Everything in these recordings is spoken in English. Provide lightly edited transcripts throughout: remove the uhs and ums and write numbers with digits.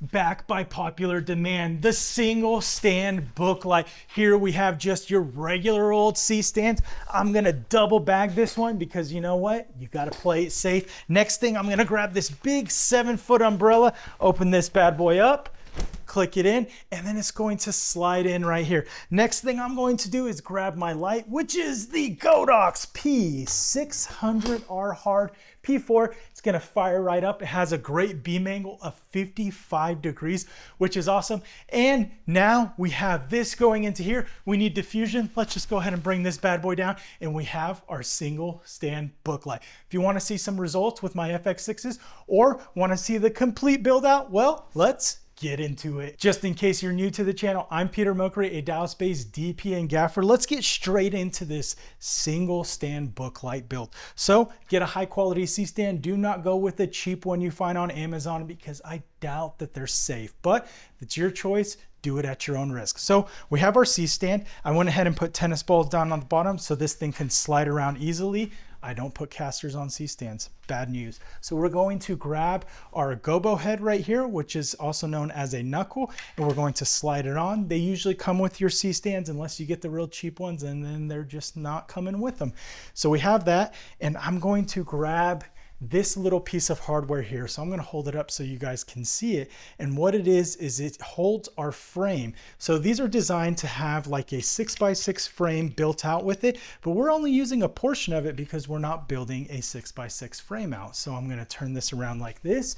Back by popular demand, the single stand book light. Here we have just your regular old C stands. I'm gonna double bag this one because you know what? You gotta play it safe. Next thing, I'm gonna grab this big 7-foot umbrella, open this bad boy up, click it in, and then it's going to slide in right here. Next thing I'm going to do is grab my light, which is the Godox P600R Hard P4. It's gonna fire right up. It has a great beam angle of 55 degrees, which is awesome. And now we have this going into here. We need diffusion. Let's just go ahead and bring this bad boy down, and we have our single stand book light. If you wanna see some results with my FX6s or wanna see the complete build out, well, let's get into it. Just in case you're new to the channel, I'm Peter Mokri, a Dallas-based DP and gaffer. Let's get straight into this single stand book light build. So get a high quality C-stand. Do not go with a cheap one you find on Amazon because I doubt that they're safe, but if it's your choice, do it at your own risk. So we have our C-stand. I went ahead and put tennis balls down on the bottom so this thing can slide around easily. I don't put casters on C-stands, bad news. So we're going to grab our gobo head right here, which is also known as a knuckle, and we're going to slide it on. They usually come with your C-stands unless you get the real cheap ones, and then they're just not coming with them. So we have that, and I'm going to grab this little piece of hardware here. So I'm going to hold it up so you guys can see it. And what it is it holds our frame. So these are designed to have like a 6x6 frame built out with it, but we're only using a portion of it because we're not building a 6x6 frame out. So I'm going to turn this around like this,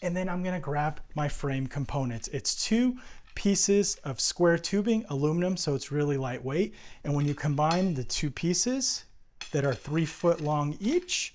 and then I'm going to grab my frame components. It's 2 pieces of square tubing, aluminum, so it's really lightweight. And when you combine the 2 pieces that are 3 foot long each,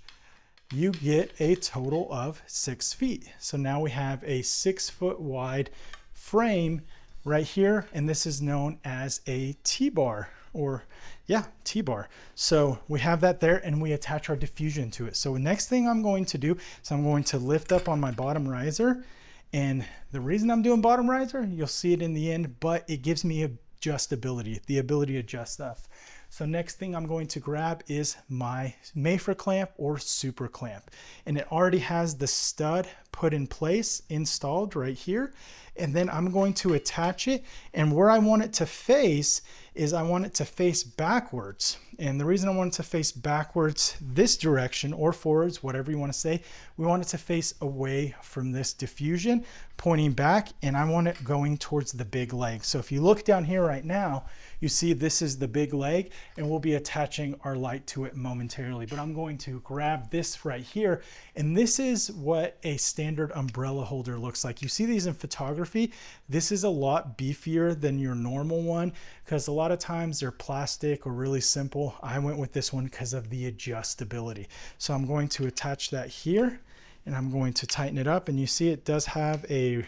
you get a total of 6 feet. So now we have a 6 foot wide frame right here, and this is known as a T-bar, or yeah, T-bar. So we have that there, and we attach our diffusion to it. So next thing I'm going to do is I'm going to lift up on my bottom riser, and the reason I'm doing bottom riser, you'll see it in the end, but it gives me adjustability, the ability to adjust stuff. So next thing I'm going to grab is my Mayfair clamp or super clamp. And it already has the stud put in place, installed right here. And then I'm going to attach it. And where I want it to face is I want it to face backwards. And the reason I want it to face backwards this direction or forwards, whatever you want to say, we want it to face away from this diffusion, pointing back, and I want it going towards the big leg. So if you look down here right now, you see this is the big leg, and we'll be attaching our light to it momentarily. But I'm going to grab this right here, and this is what a standard umbrella holder looks like. You see these in photography. This is a lot beefier than your normal one because a lot of times they're plastic or really simple. I went with this one because of the adjustability. So I'm going to attach that here, and I'm going to tighten it up, and you see it does have a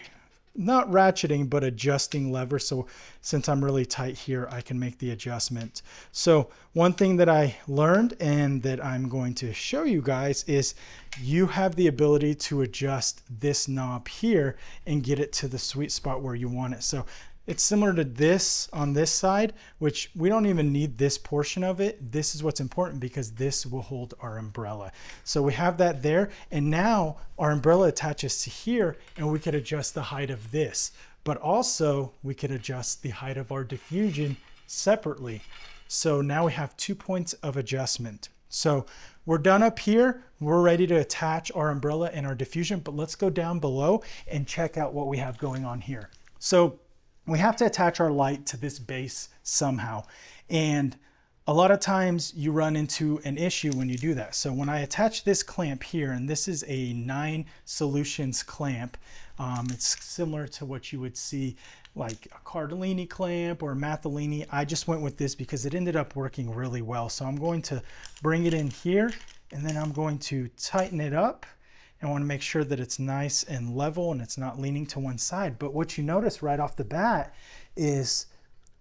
not ratcheting, but adjusting lever. So since I'm really tight here, I can make the adjustment. So one thing that I learned and that I'm going to show you guys is you have the ability to adjust this knob here and get it to the sweet spot where you want it. So it's similar to this on this side, which we don't even need this portion of it. This is what's important because this will hold our umbrella. So we have that there, and now our umbrella attaches to here, and we could adjust the height of this, but also we could adjust the height of our diffusion separately. So now we have 2 points of adjustment. So we're done up here. We're ready to attach our umbrella and our diffusion, but let's go down below and check out what we have going on here. So we have to attach our light to this base somehow. And a lot of times you run into an issue when you do that. So when I attach this clamp here, and this is a 9 solutions clamp, it's similar to what you would see like a Cardellini clamp or a Mathellini. I just went with this because it ended up working really well. So I'm going to bring it in here, and then I'm going to tighten it up. I want to make sure that it's nice and level and it's not leaning to one side. But what you notice right off the bat is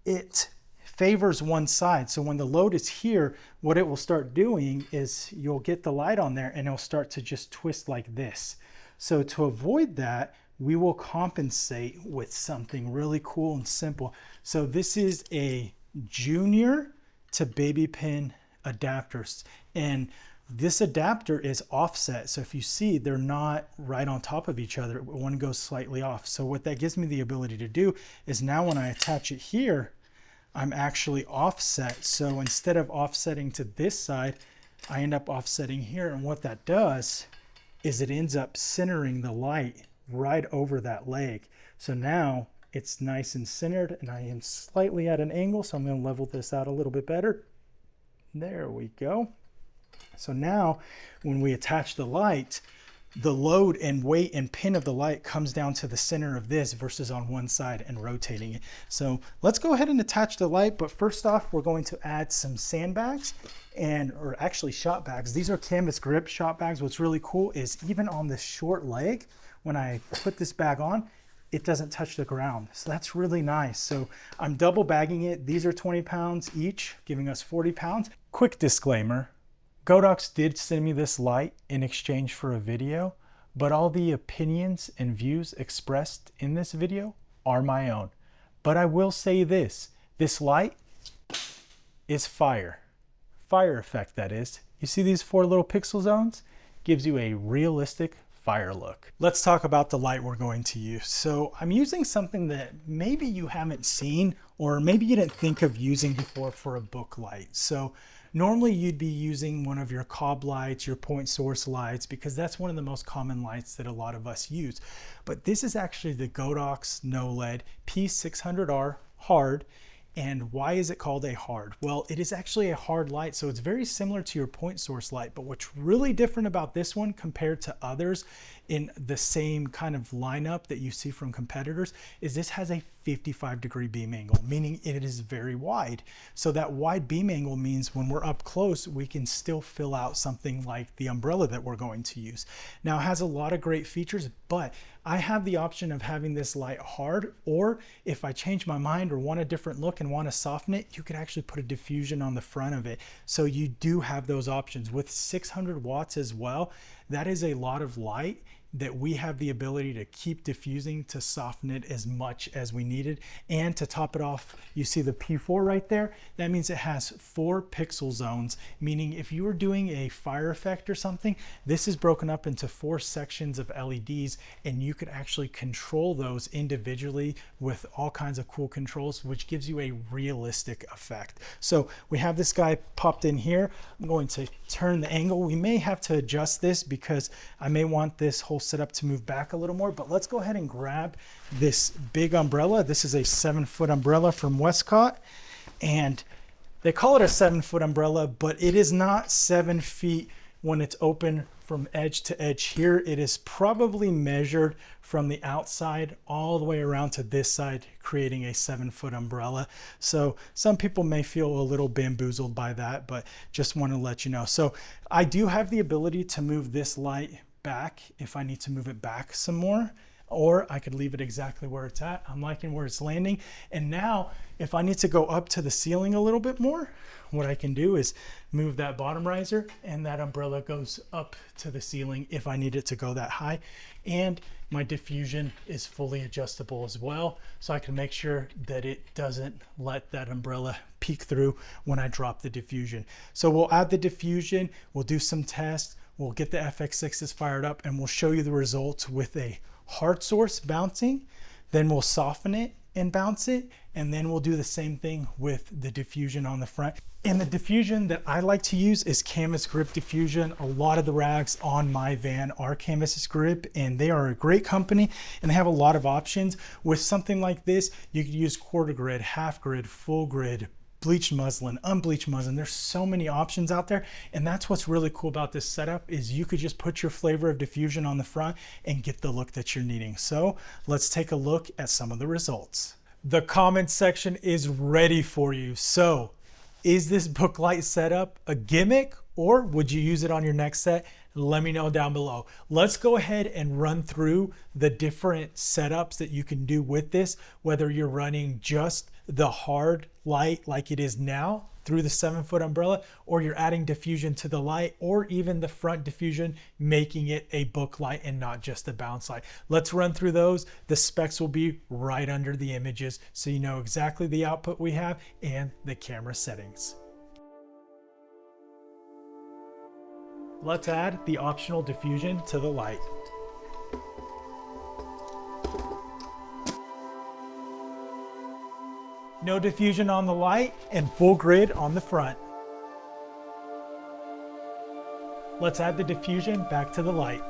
it favors one side. So when the load is here, what it will start doing is you'll get the light on there and it'll start to just twist like this. So to avoid that, we will compensate with something really cool and simple. So this is a junior to baby pin adapters. And This adapter is offset. So if you see, they're not right on top of each other. One goes slightly off. So what that gives me the ability to do is now when I attach it here, I'm actually offset. So instead of offsetting to this side, I end up offsetting here. And what that does is it ends up centering the light right over that leg. So now it's nice and centered, and I am slightly at an angle. So I'm going to level this out a little bit better. There we go. So now when we attach the light, the load and weight and pin of the light comes down to the center of this versus on one side and rotating it. So let's go ahead and attach the light. But first off, we're going to add some sandbags or actually shot bags. These are canvas grip shot bags. What's really cool is even on this short leg, when I put this bag on, it doesn't touch the ground. So that's really nice. So I'm double bagging it. These are 20 pounds each, giving us 40 pounds. Quick disclaimer, Godox did send me this light in exchange for a video, but all the opinions and views expressed in this video are my own. But I will say this light is fire. Fire effect, that is. You see these 4 little pixel zones? Gives you a realistic fire look. Let's talk about the light we're going to use. So I'm using something that maybe you haven't seen or maybe you didn't think of using before for a book light. So normally you'd be using one of your cob lights, your point source lights, because that's one of the most common lights that a lot of us use. But this is actually the Godox No LED P600R hard. And why is it called a hard? Well, it is actually a hard light, so it's very similar to your point source light. But what's really different about this one compared to others in the same kind of lineup that you see from competitors is this has a 55-degree beam angle, meaning it is very wide. So that wide beam angle means when we're up close, we can still fill out something like the umbrella that we're going to use. Now, it has a lot of great features, but I have the option of having this light hard, or if I change my mind or want a different look and want to soften it, you could actually put a diffusion on the front of it. So you do have those options. With 600 watts as well, that is a lot of light that we have the ability to keep diffusing to soften it as much as we needed. And to top it off, you see the P4 right there. That means it has 4 pixel zones, meaning if you were doing a fire effect or something, this is broken up into 4 sections of LEDs, and you could actually control those individually with all kinds of cool controls, which gives you a realistic effect. So we have this guy popped in here. I'm going to turn the angle. We may have to adjust this because I may want this whole setup to move back a little more, but let's go ahead and grab this big umbrella. This is a 7-foot umbrella from Westcott, and they call it a 7-foot umbrella, but it is not 7 feet when it's open from edge to edge here. It is probably measured from the outside all the way around to this side, creating a 7-foot umbrella. So some people may feel a little bamboozled by that, but just want to let you know. So I do have the ability to move this light back if I need to move it back some more, or I could leave it exactly where it's at. I'm liking where it's landing. And now if I need to go up to the ceiling a little bit more, what I can do is move that bottom riser, and that umbrella goes up to the ceiling if I need it to go that high. And my diffusion is fully adjustable as well, so I can make sure that it doesn't let that umbrella peek through when I drop the diffusion. So we'll add the diffusion, we'll do some tests, we'll get the FX6s fired up, and we'll show you the results with a hard source bouncing. Then we'll soften it and bounce it, and then we'll do the same thing with the diffusion on the front. And the diffusion that I like to use is canvas grip diffusion. A lot of the rags on my van are canvas grip, and they are a great company, and they have a lot of options. With something like this, you could use quarter grid, half grid, full grid, bleached muslin, unbleached muslin. There's so many options out there, and that's what's really cool about this setup is you could just put your flavor of diffusion on the front and get the look that you're needing. So let's take a look at some of the results. The comment section is ready for you. So is this BookLight setup a gimmick, or would you use it on your next set? Let me know down below. Let's go ahead and run through the different setups that you can do with this, whether you're running just the hard light like it is now through the 7-foot umbrella, or you're adding diffusion to the light, or even the front diffusion, making it a book light and not just a bounce light. Let's run through those. The specs will be right under the images, so you know exactly the output we have and the camera settings. Let's add the optional diffusion to the light. No diffusion on the light and full grid on the front. Let's add the diffusion back to the light.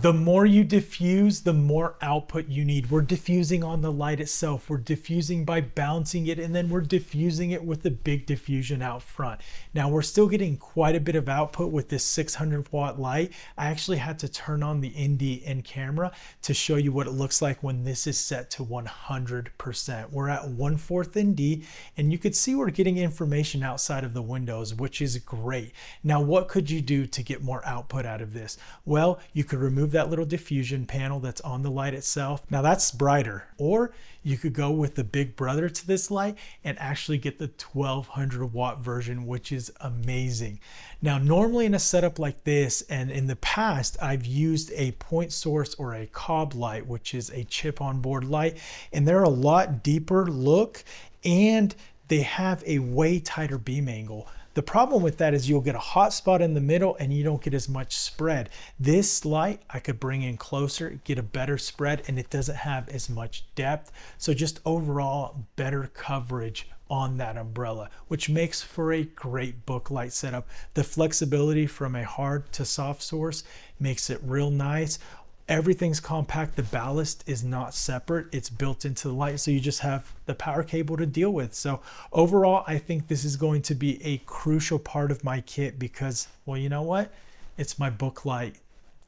The more you diffuse, the more output you need. We're diffusing on the light itself. We're diffusing by bouncing it, and then we're diffusing it with the big diffusion out front. Now we're still getting quite a bit of output with this 600 watt light. I actually had to turn on the ND in camera to show you what it looks like when this is set to 100%. We're at 1/4 ND, and you could see we're getting information outside of the windows, which is great. Now, what could you do to get more output out of this? Well, you could remove that little diffusion panel that's on the light itself. Now that's brighter. Or you could go with the big brother to this light and actually get the 1200 watt version, which is amazing. Now, normally in a setup like this, and in the past, I've used a point source or a cob light, which is a chip on board light, and they're a lot deeper look, and they have a way tighter beam angle. The problem with that is you'll get a hot spot in the middle and you don't get as much spread. This light I could bring in closer, get a better spread, and it doesn't have as much depth. So just overall better coverage on that umbrella, which makes for a great book light setup. The flexibility from a hard to soft source makes it real nice. Everything's compact. The ballast is not separate. It's built into the light, so you just have the power cable to deal with. So overall, I think this is going to be a crucial part of my kit because, well, you know what? It's my BookLight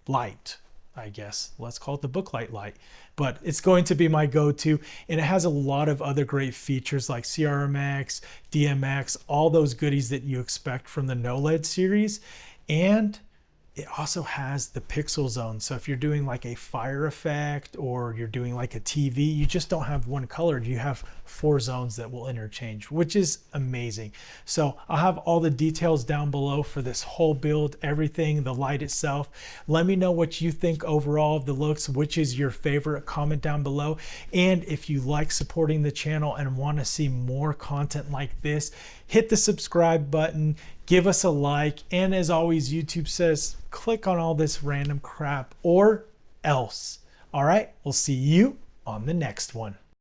light, I guess. Let's call it the BookLight light. But it's going to be my go-to, and it has a lot of other great features like CRMX, DMX, all those goodies that you expect from the NOLED series. And it also has the pixel zone. So if you're doing like a fire effect or you're doing like a TV, you just don't have one color. You have 4 zones that will interchange, which is amazing. So I'll have all the details down below for this whole build, everything, the light itself. Let me know what you think overall of the looks, which is your favorite, comment down below. And if you like supporting the channel and want to see more content like this, hit the subscribe button, give us a like, and as always, YouTube says, click on all this random crap or else. All right, we'll see you on the next one.